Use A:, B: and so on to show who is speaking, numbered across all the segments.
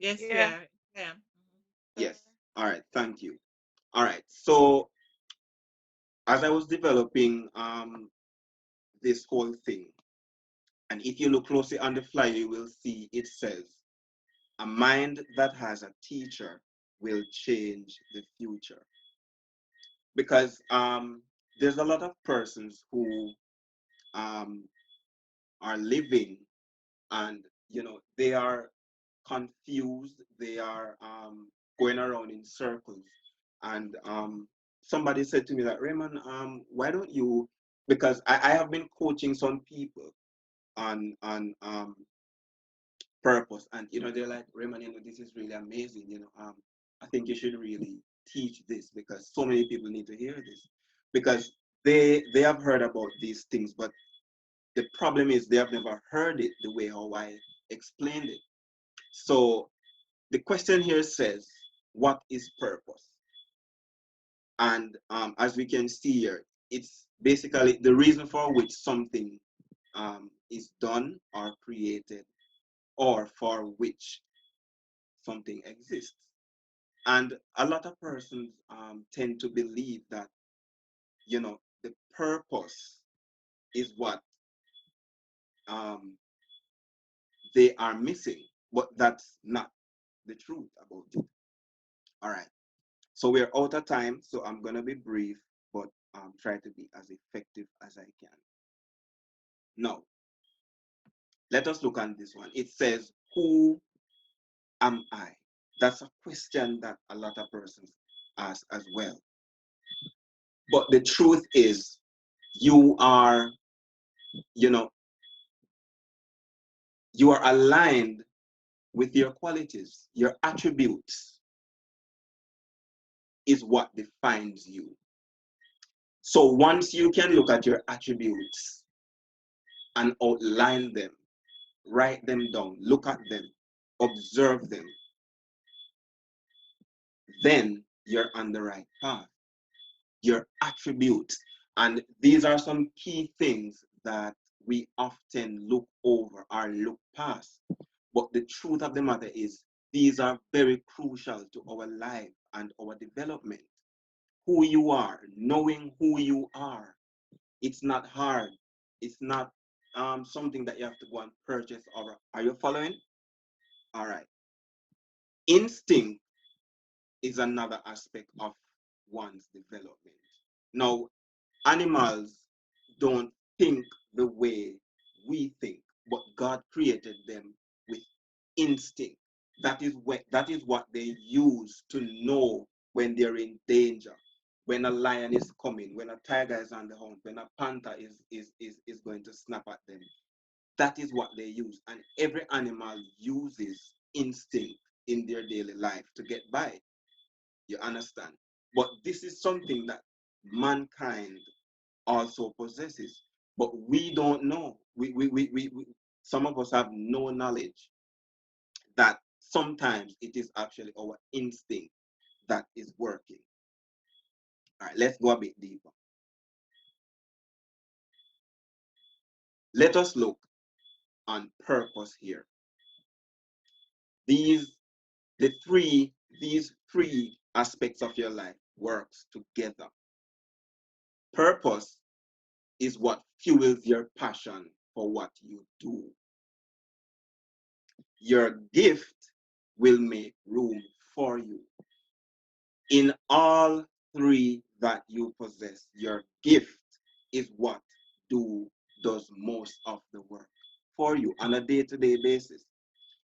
A: Yes, you
B: Yeah.
A: are. Yeah.
C: Yes. All right. Thank you. All right. So as I was developing this whole thing, and if you look closely on the flyer, you will see it says, "A mind that has a teacher will change the future." Because there's a lot of persons who um, are living, and they are confused, they are going around in circles. And somebody said to me that, Raymond, why don't you, because I have been coaching some people on purpose, and they're like, Raymond, this is really amazing, I think you should really teach this because so many people need to hear this, because they have heard about these things, but the problem is they have never heard it the way how I explained it. So the question here says, what is purpose? And as we can see here, it's basically the reason for which something is done or created, or for which something exists. And a lot of persons tend to believe that, the purpose is what um, they are missing, but that's not the truth about it. All right. So we're out of time, so I'm gonna be brief, but try to be as effective as I can. Now, let us look at this one. It says, "Who am I?" That's a question that a lot of persons ask as well. But the truth is, you are, you know, you are aligned with your qualities. Your attributes is what defines you. So once you can look at your attributes and outline them, write them down, look at them, observe them, then you're on the right path. Your attributes. And these are some key things that we often look over or look past. But the truth of the matter is, these are very crucial to our life and our development. Who you are, knowing who you are, it's not hard. It's not something that you have to go and purchase. Or are you following? All right. Instinct is another aspect of one's development. Now, animals don't think the way we think, but God created them with instinct. That is what they use to know when they're in danger, when a lion is coming, when a tiger is on the hunt, when a panther is going to snap at them. That is what they use. And every animal uses instinct in their daily life to get by. You understand? But this is something that mankind also possesses. But we don't know. Some of us have no knowledge that sometimes it is actually our instinct that is working. All right, let's go a bit deeper. Let us look on purpose here. These these three aspects of your life works together. Purpose is what fuels your passion for what you do. Your gift will make room for you. In all three that you possess, your gift is what does most of the work for you on a day-to-day basis.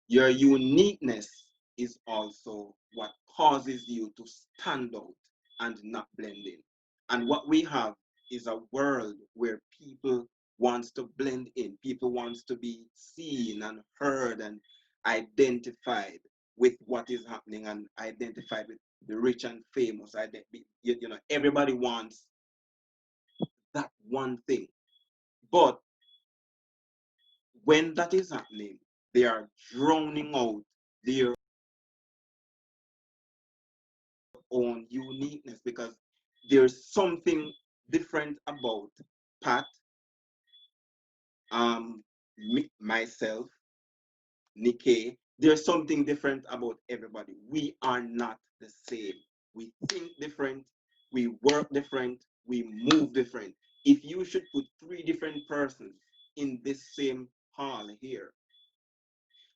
C: Your uniqueness is also what causes you to stand out and not blend in. And what we have is a world where people wants to blend in. People wants to be seen and heard and identified with what is happening, and identified with the rich and famous. Everybody wants that one thing. But when that is happening, they are drowning out their own uniqueness, because there's something different about Pat, myself, Nikkei, There's something different about everybody. We are not the same. We think different, we work different, we move different. If you should put three different persons in this same hall here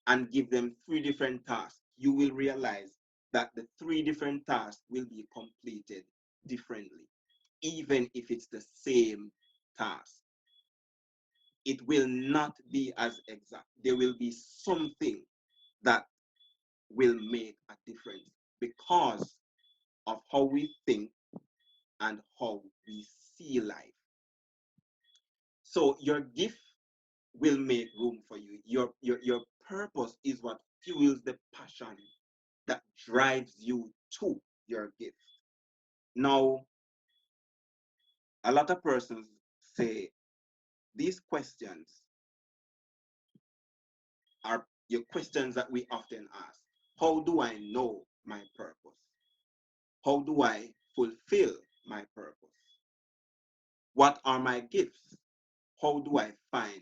C: and give them three different tasks, you will realize that the three different tasks will be completed differently, even if it's the same task. It will not be as exact. There will be something that will make a difference because of how we think and how we see life. So your gift will make room for you. Your purpose is what fuels the passion that drives you to your gift. Now, a lot of persons say these questions are your questions that we often ask. How do I know my purpose? How do I fulfill my purpose? What are my gifts? How do I find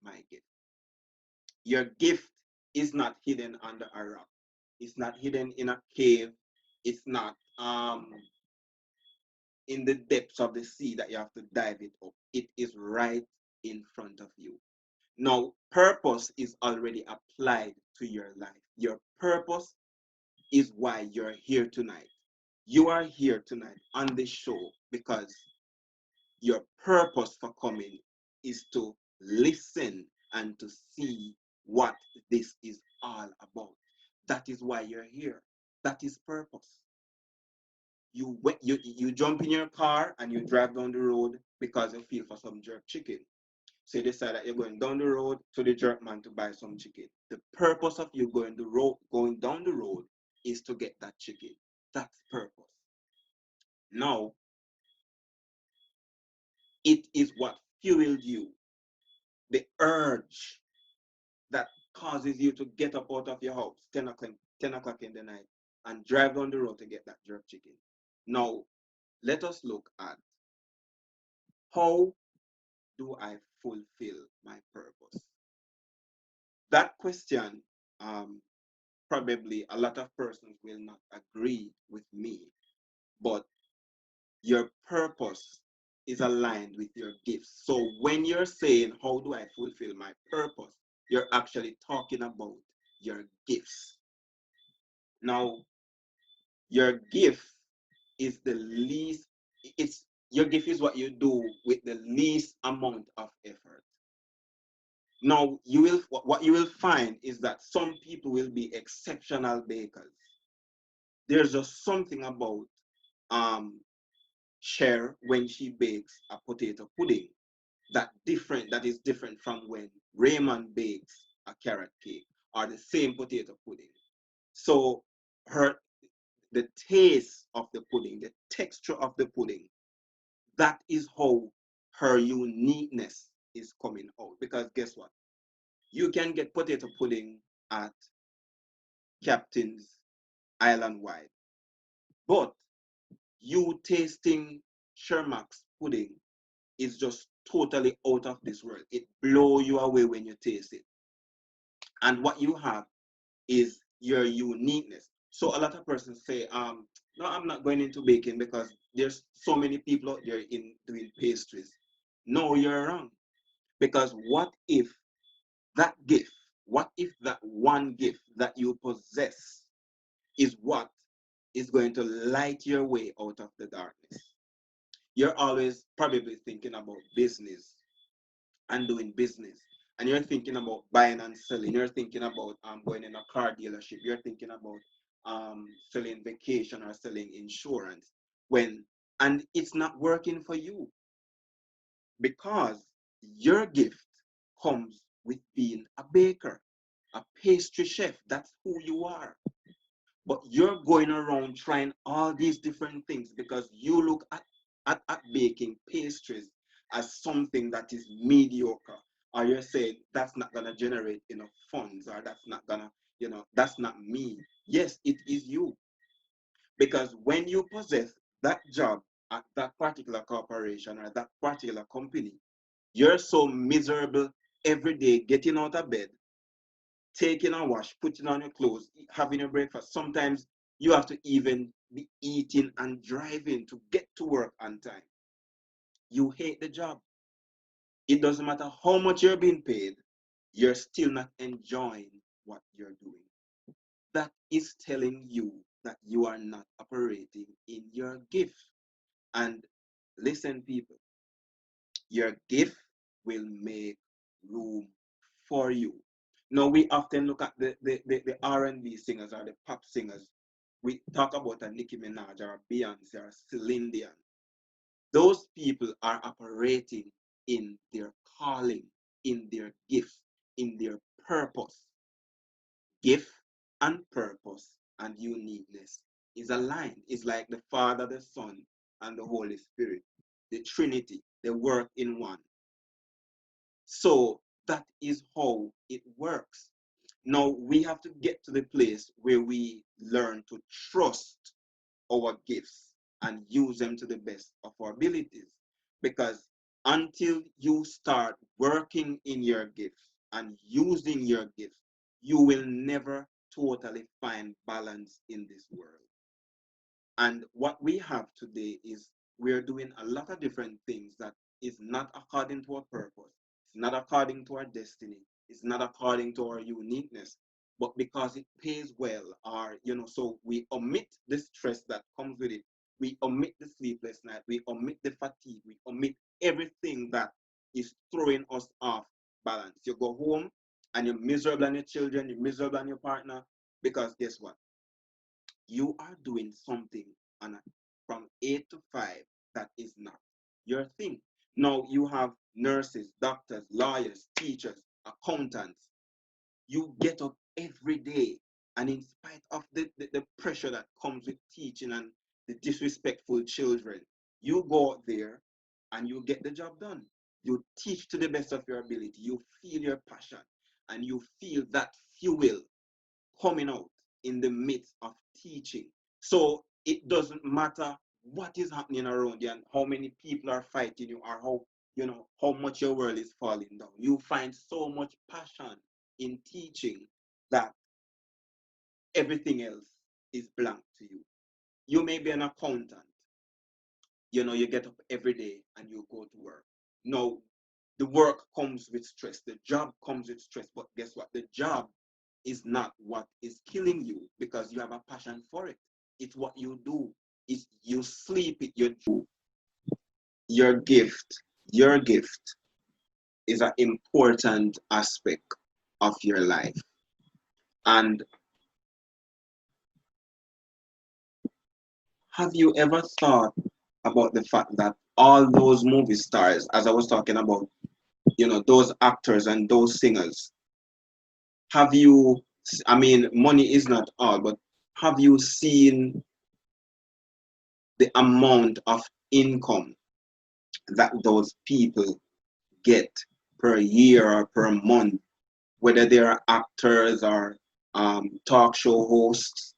C: my gift? Your gift is not hidden under a rock. It's not hidden in a cave. It's not in the depths of the sea that you have to dive it up. It is right in front of you. Now, purpose is already applied to your life. Your purpose is why you're here tonight. You are here tonight on this show because your purpose for coming is to listen and to see what this is all about. That is why you're here. That is purpose. You jump in your car and you drive down the road because you feel for some jerk chicken. So you decide that you're going down the road to the jerk man to buy some chicken. The purpose of you going down the road is to get that chicken. That's purpose. Now, it is what fueled you, the urge that causes you to get up out of your house 10 o'clock in the night and drive down the road to get that jerk chicken. Now, let us look at how do I fulfill my purpose? That question, probably a lot of persons will not agree with me, but your purpose is aligned with your gifts. So when you're saying, how do I fulfill my purpose? You're actually talking about your gifts. Now, your gift is the least, it's your gift is what you do with the least amount of effort. Now, what you will find is that some people will be exceptional bakers. There's just something about um, Cher when she bakes a potato pudding that is different from when Raymond bakes a carrot cake or the same potato pudding. So her the taste of the pudding, the texture of the pudding, that is how her uniqueness is coming out. Because guess what? You can get potato pudding at Captain's Island Wide, but you tasting Shermack's pudding is just totally out of this world. It blows you away when you taste it. And what you have is your uniqueness. So a lot of persons say, no, I'm not going into baking because there's so many people out there in doing pastries. No, you're wrong. Because that gift, what if that one gift that you possess is what is going to light your way out of the darkness? You're always probably thinking about business and doing business. And you're thinking about buying and selling. You're thinking about going in a car dealership. You're thinking about selling vacation or selling insurance. And it's not working for you because your gift comes with being a baker, a pastry chef. That's who you are. But you're going around trying all these different things because you look at baking pastries as something that is mediocre. Or you're saying that's not gonna generate enough funds, or that's not gonna, that's not me. Yes, it is you. Because when you possess that job at that particular corporation or that particular company, you're so miserable every day getting out of bed taking a wash, putting on your clothes, having your breakfast. Sometimes you have to even be eating and driving to get to work on time. You hate the job. It doesn't matter how much you're being paid, you're still not enjoying what you're doing. That is telling you that you are not operating in your gift. And listen, people, your gift will make room for you. Now, we often look at the R&B singers or the pop singers. We talk about a Nicki Minaj or a Beyonce or a Celine Dion. Those people are operating in their calling, in their gift, in their purpose. Gift and purpose and uniqueness is aligned. It's like the Father, the Son, and the Holy Spirit, the Trinity. They work in one. So that is how it works. Now we have to get to the place where we learn to trust our gifts and use them to the best of our abilities. Because until you start working in your gifts and using your gifts, you will never totally find balance in this world. And what we have today is we're doing a lot of different things that is not according to our purpose. It's not according to our destiny. It's not according to our uniqueness. But because it pays well, or so we omit the stress that comes with it. We omit the sleepless night. We omit the fatigue. We omit everything that is throwing us off balance. You go home and you're miserable on your children, you're miserable on your partner, because guess what? You are doing something on from 8 to 5 that is not your thing. Now you have nurses, doctors, lawyers, teachers, accountants. You get up every day, and in spite of the pressure that comes with teaching and the disrespectful children, you go out there and you get the job done. You teach to the best of your ability. You feel your passion and you feel that fuel coming out in the midst of teaching. So it doesn't matter what is happening around you and how many people are fighting you or how much your world is falling down. You find so much passion in teaching that everything else is blank to you. You may be an accountant. You get up every day and you go to work. No, the work comes with stress. The job comes with stress. But guess what? The job is not what is killing you because you have a passion for it. It's what you do. It's you sleep it, you do. Your gift, your gift is an important aspect of your life. And have you ever thought about the fact that all those movie stars, as I was talking about, those actors and those singers, have you, I mean, money is not all, but have you seen the amount of income that those people get per year or per month, whether they are actors or talk show hosts,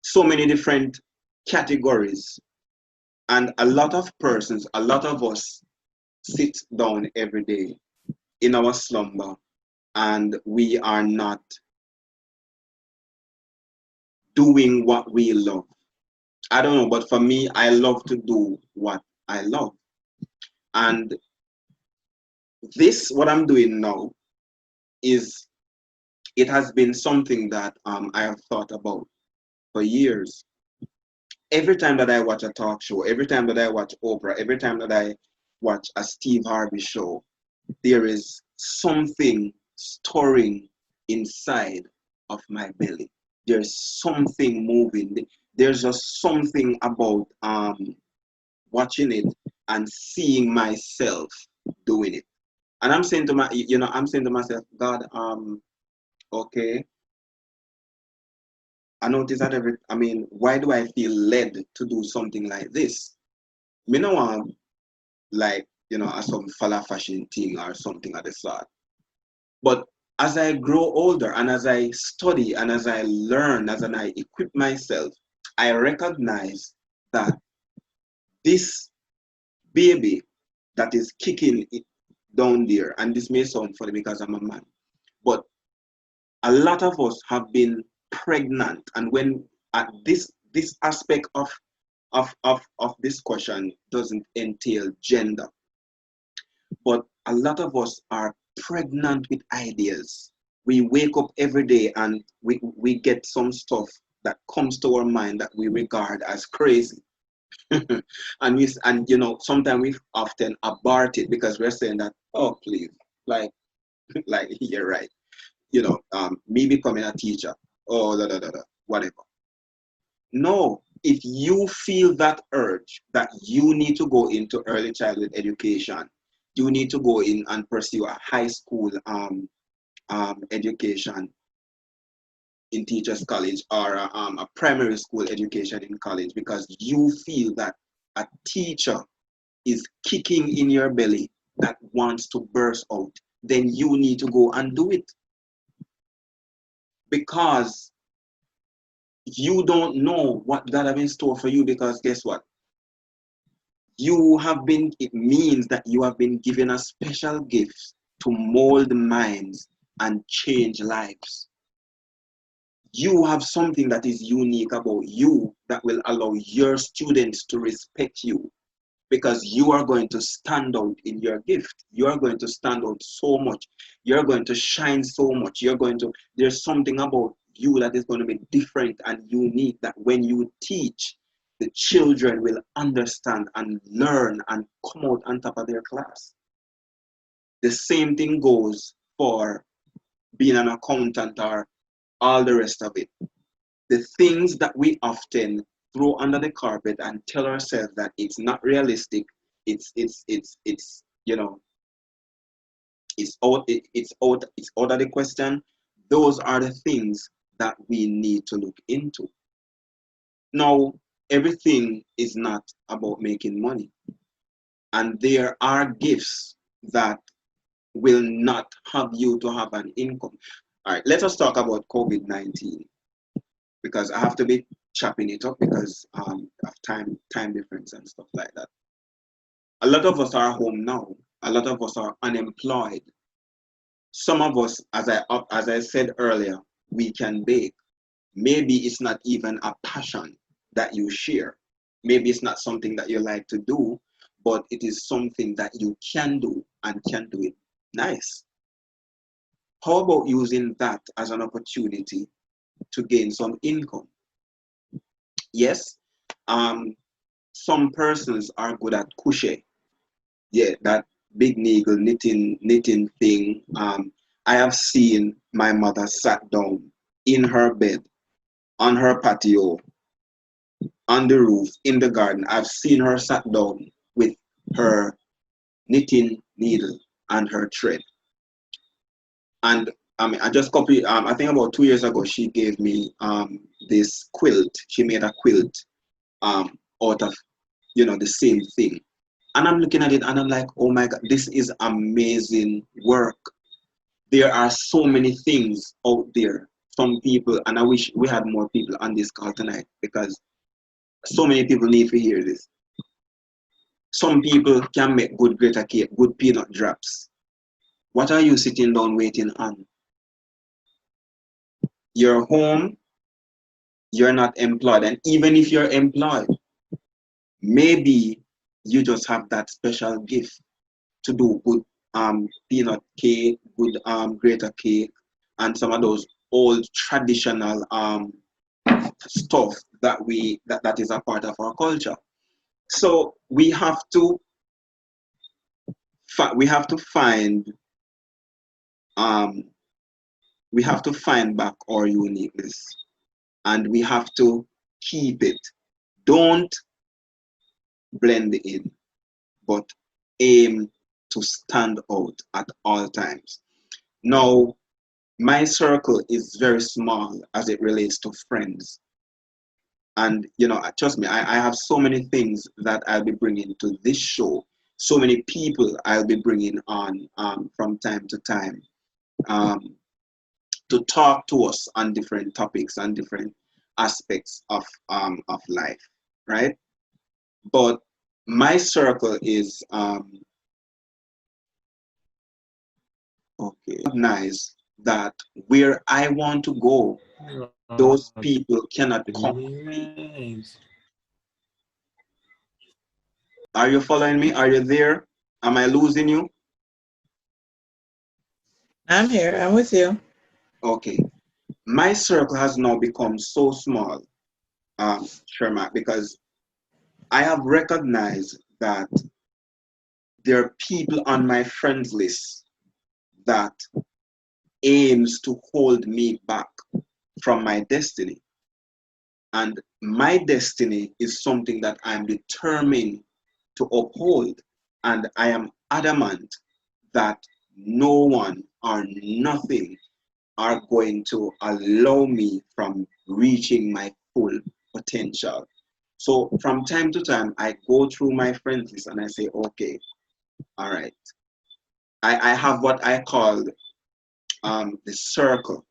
C: so many different categories. And a lot of persons, a lot of us sit down every day in our slumber and we are not doing what we love. I don't know, but for me, I love to do what I love. And this, what I'm doing now, is it has been something that I have thought about for years. Every time that I watch a talk show, every time that I watch Oprah, every time that I watch a Steve Harvey show, there is something stirring inside of my belly. There's something moving. There's just something about watching it and seeing myself doing it. And I'm saying to I'm saying to myself, God, okay, I notice that why do I feel led to do something like this? Me no want like, as some falla fashion thing or something of the sort. But as I grow older and as I study and as I learn, as I equip myself, I recognize that this baby that is kicking it down there, and this may sound funny because I'm a man, but a lot of us have been pregnant, and when at this aspect of discussion doesn't entail gender, but a lot of us are pregnant with ideas. We wake up every day and we get some stuff that comes to our mind that we regard as crazy. And sometimes we often abort it because we're saying that, oh please, like like you're right, me becoming a teacher, oh whatever. No, if you feel that urge that you need to go into early childhood education, you need to go in and pursue a high school education in teachers college, or a primary school education in college, because you feel that a teacher is kicking in your belly that wants to burst out, then you need to go and do it, because you don't know what God has in store for you. Because guess what? It means that you have been given a special gift to mold minds and change lives. You have something that is unique about you that will allow your students to respect you, because you are going to stand out in your gift. You are going to stand out so much. You're going to shine so much. There's something about you that is going to be different and unique, that when you teach, the children will understand and learn and come out on top of their class. The same thing goes for being an accountant or all the rest of it. The things that we often throw under the carpet and tell ourselves that it's not realistic, it's it's out of the question. Those are the things that we need to look into. Now, everything is not about making money, and there are gifts that will not have you to have an income. All right, let us talk about COVID-19, because I have to be chopping it up because of time difference and stuff like that. A lot of us are home now. A lot of us are unemployed. Some of us, as I said earlier, we can bake. Maybe it's not even a passion that you share. Maybe it's not something that you like to do, but it is something that you can do and can do it nice. How about using that as an opportunity to gain some income? Yes, some persons are good at crochet. Yeah, that big needle knitting thing. I have seen my mother sat down in her bed, on her patio, on the roof, in the garden. I've seen her sat down with her knitting needle and her thread. And I just copied. I think about 2 years ago, she gave me this quilt. She made a quilt out of the same thing. And I'm looking at it and I'm like, oh my God, this is amazing work. There are so many things out there. Some people, and I wish we had more people on this call tonight, because so many people need to hear this. Some people can make good grata cake, good peanut drops. What are you sitting down waiting on? You're home, you're not employed. And even if you're employed, maybe you just have that special gift to do good peanut cake, good grata cake, and some of those old traditional stuff that is a part of our culture. So we have to find um, back our uniqueness, and we have to keep it. Don't blend in, but aim to stand out at all times. Now, my circle is very small as it relates to friends. And, trust me, I have so many things that I'll be bringing to this show, so many people I'll be bringing on from time to time to talk to us on different topics and different aspects of life, right? But my circle is okay, nice. that where I want to go, those people cannot come with me.
A: Nice.
C: Are you following me? Are you there? Am I losing you?
B: I'm here. I'm with you.
C: Okay. My circle has now become so small, Sherma, because I have recognized that there are people on my friends list that aims to hold me back from my destiny. And my destiny is something that I'm determined to uphold. And I am adamant that no one or nothing are going to allow me from reaching my full potential. So from time to time, I go through my friends list and I say, okay, all right. I have what I call the circle.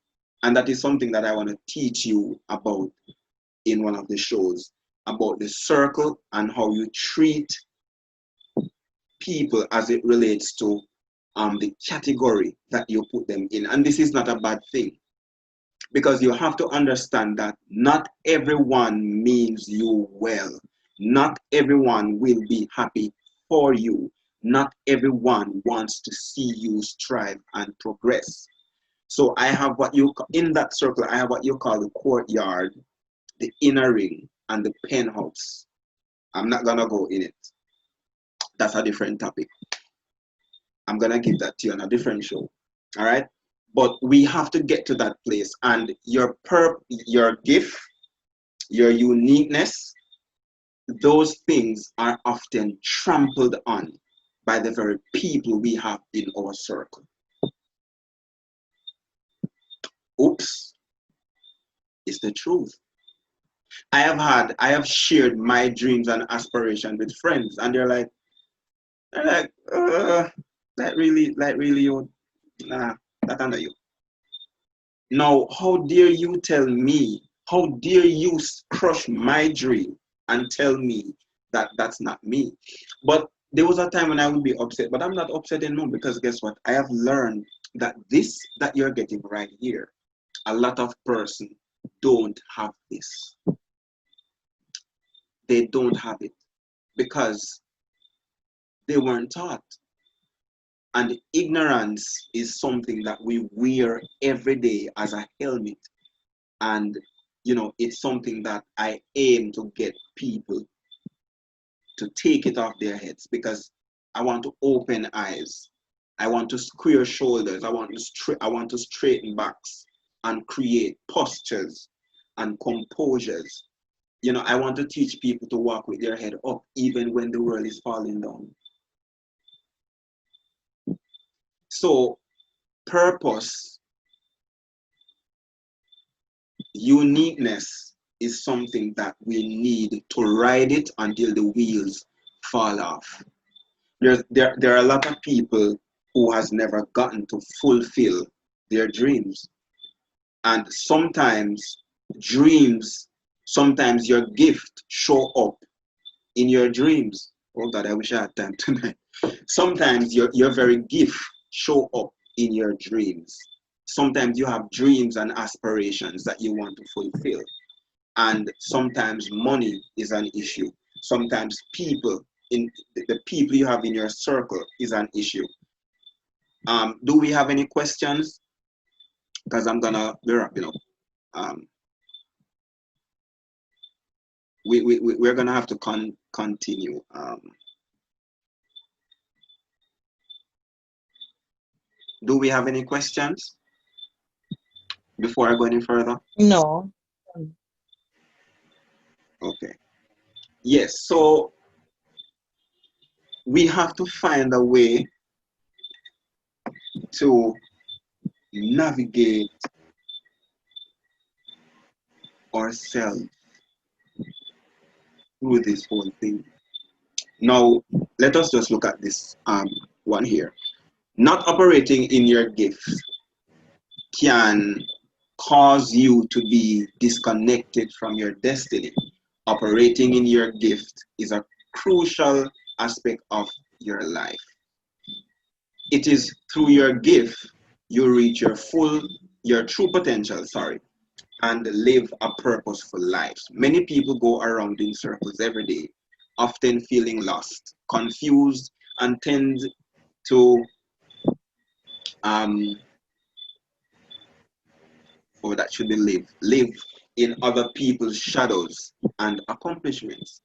C: And that is something that I want to teach you about in one of the shows about the circle and how you treat people as it relates to the category that you put them in. And this is not a bad thing because you have to understand that not everyone means you well. Not everyone will be happy for you. Not everyone wants to see you strive and progress. So I have what you in that circle. I have what you call the courtyard, the inner ring, and the penthouse. I'm not gonna go in it. That's a different topic. I'm gonna give that to you on a different show. All right. But we have to get to that place, and your gift, your uniqueness, those things are often trampled on by the very people we have in our circle. Oops, it's the truth. I have shared my dreams and aspirations with friends, and they're like, like really, you, nah, that under you. Now, how dare you tell me? How dare you crush my dream and tell me that that's not me? But there was a time when I would be upset, but I'm not upset anymore because guess what? I have learned that this that you're getting right here, a lot of person don't have this. They don't have it because they weren't taught. And ignorance is something that we wear every day as a helmet. And, it's something that I aim to get people to take it off their heads because I want to open eyes. I want to square shoulders. I want to straighten backs and create postures and composures. I want to teach people to walk with their head up even when the world is falling down. So purpose, uniqueness is something that we need to ride it until the wheels fall off. There are a lot of people who has never gotten to fulfill their dreams. And dreams, sometimes your gift show up in your dreams. Oh God, I wish I had time tonight. Sometimes your very gift show up in your dreams. Sometimes you have dreams and aspirations that you want to fulfill. And sometimes money is an issue. Sometimes the people you have in your circle is an issue. Do we have any questions? Because I'm gonna be wrapping up. Um, we're gonna have to continue. Do we have any questions before I go any further?
B: No.
C: Okay. Yes. So we have to find a way to navigate ourselves through this whole thing. Now, let us just look at this one here. Not operating in your gifts can cause you to be disconnected from your destiny. Operating in your gift is a crucial aspect of your life. It is through your gift you reach your true potential, sorry, and live a purposeful life. Many people go around in circles every day, often feeling lost, confused, and tend to um or that should be live in other people's shadows and accomplishments.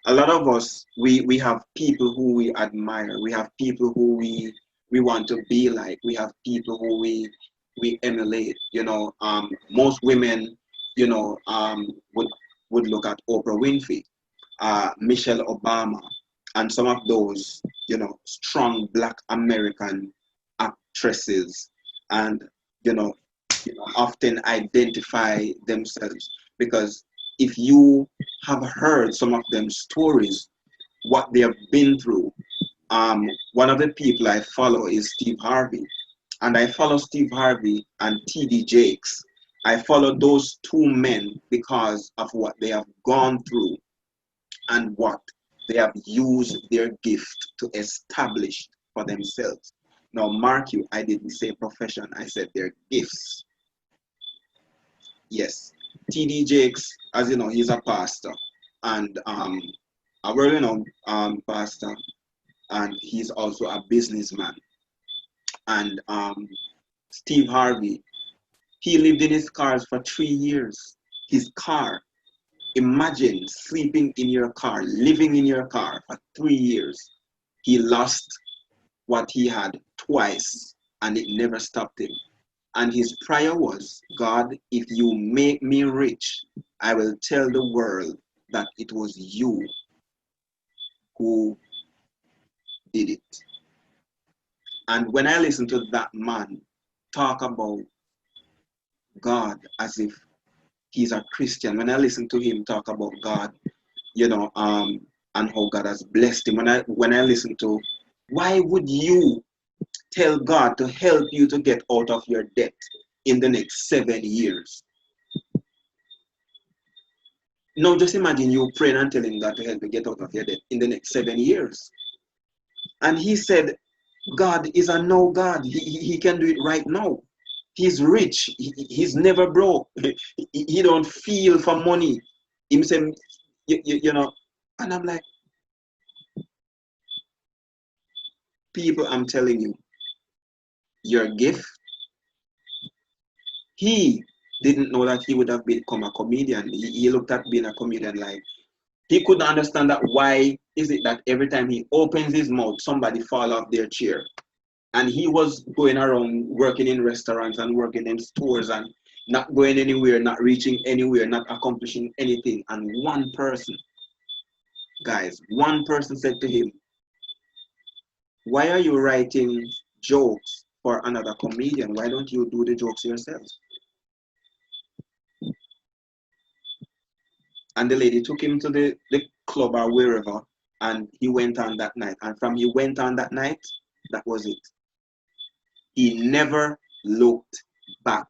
C: A lot of us, we have people who we admire, we have people who we want to be like, we have people who we emulate. Most women, would look at Oprah Winfrey, Michelle Obama, and some of those, strong Black American actresses, and you know, often identify themselves because if you have heard some of them stories, what they have been through. One of the people I follow is Steve Harvey, and I follow Steve Harvey and TD Jakes. I follow those two men because of what they have gone through and what they have used their gift to establish for themselves. Now, mark you, I didn't say profession, I said their gifts. Yes, TD Jakes, as you know, he's a pastor and a well-known pastor, and he's also a businessman. And Steve Harvey, he lived in his cars for 3 years. His car. Imagine sleeping in your car, living in your car for 3 years. He lost what he had twice, and it never stopped him. And his prayer was, God, if you make me rich, I will tell the world that it was you who did it. And when I listen to that man talk about God as if he's a Christian, when I listen to him talk about God, and how God has blessed him, when I listen to, why would you tell God to help you to get out of your debt in the next 7 years? Now, just imagine you praying and telling God to help you get out of your debt in the next 7 years. And he said, God is a no God. He can do it right now. He's rich. He's never broke. He don't feel for money. He said, and I'm like, people, I'm telling you, your gift, he didn't know that he would have become a comedian. He looked at being a comedian like, he couldn't understand that why is it that every time he opens his mouth, somebody fall off their chair. And he was going around working in restaurants and working in stores and not going anywhere, not reaching anywhere, not accomplishing anything. And one person, guys, one person said to him, why are you writing jokes for another comedian? Why don't you do the jokes yourself? And the lady took him to the club or wherever, and he went on that night. And from he went on that night, that was it. He never looked back.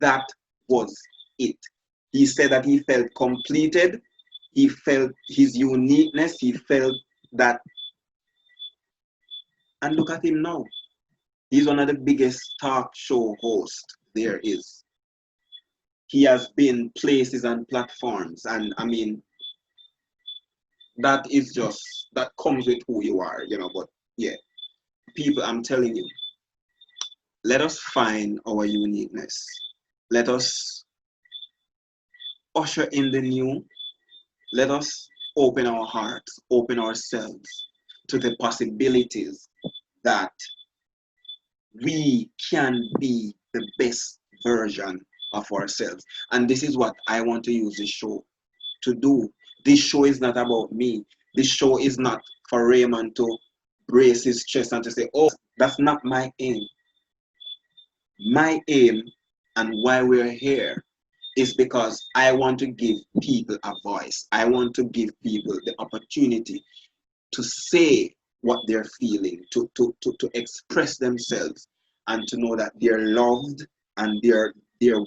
C: That was it. He said that he felt completed. He felt his uniqueness. He felt that. And look at him now. He's one of the biggest talk show hosts there is. He has been places and platforms. And I mean, that is just, that comes with who you are, but yeah. People, I'm telling you, let us find our uniqueness. Let us usher in the new. Let us open our hearts, open ourselves to the possibilities that we can be the best version of ourselves. And this is what I want to use this show to do. This show is not about me. This show is not for Raymond to brace his chest and to say, oh, that's not my aim. My aim and why we're here is because I want to give people a voice. I want to give people the opportunity to say what they're feeling, to express themselves, and to know that they're loved and they're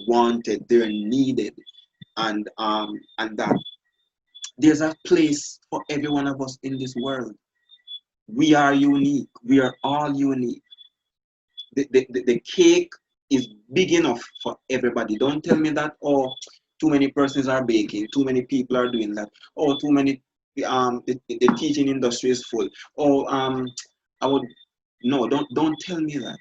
C: wanted, they're needed, and that there's a place for every one of us in this world. We are unique. We are all unique. the cake is big enough for everybody. Don't tell me that, oh, too many persons are baking, too many people are doing that, oh, too many, the teaching industry is full. Oh, I would, no, don't tell me that.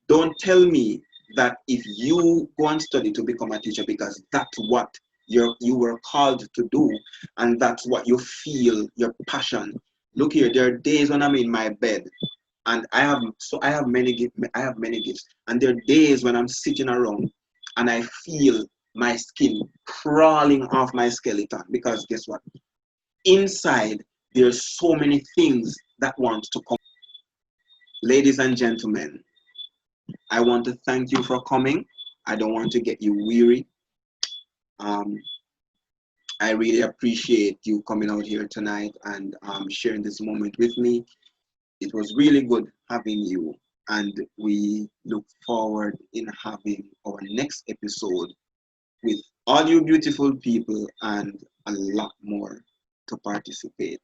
C: Don't tell me that if you go and study to become a teacher because that's what you were called to do, and that's what you feel your passion. Look here, there are days when I'm in my bed and I have many gifts, and there are days when I'm sitting around and I feel my skin crawling off my skeleton, because guess what, inside there's so many things that want to come. Ladies and gentlemen, I want to thank you for coming. I don't want to get you weary. um, I really appreciate you coming out here tonight and sharing this moment with me. It was really good having you, and we look forward in having our next episode with all you beautiful people and a lot more to participate.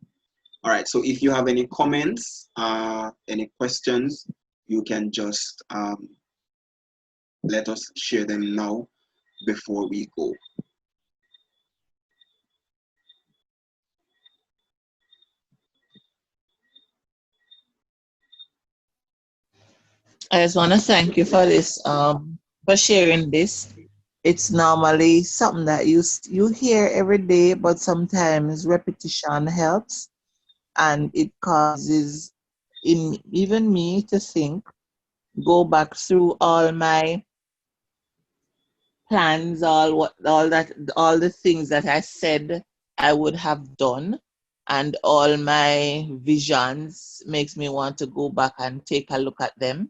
C: All right, so if you have any comments, any questions, you can just let us share them now before we go.
B: I just want to thank you for this, for sharing this. It's normally something that you hear every day, but sometimes repetition helps, and it causes in even me to think, go back through all my plans, all the things that I said I would have done, and all my visions makes me want to go back and take a look at them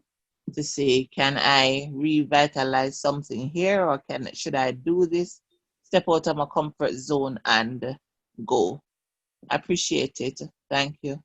B: to say, can I revitalize something here, or should I do this? Step out of my comfort zone and go. I appreciate it. Thank you.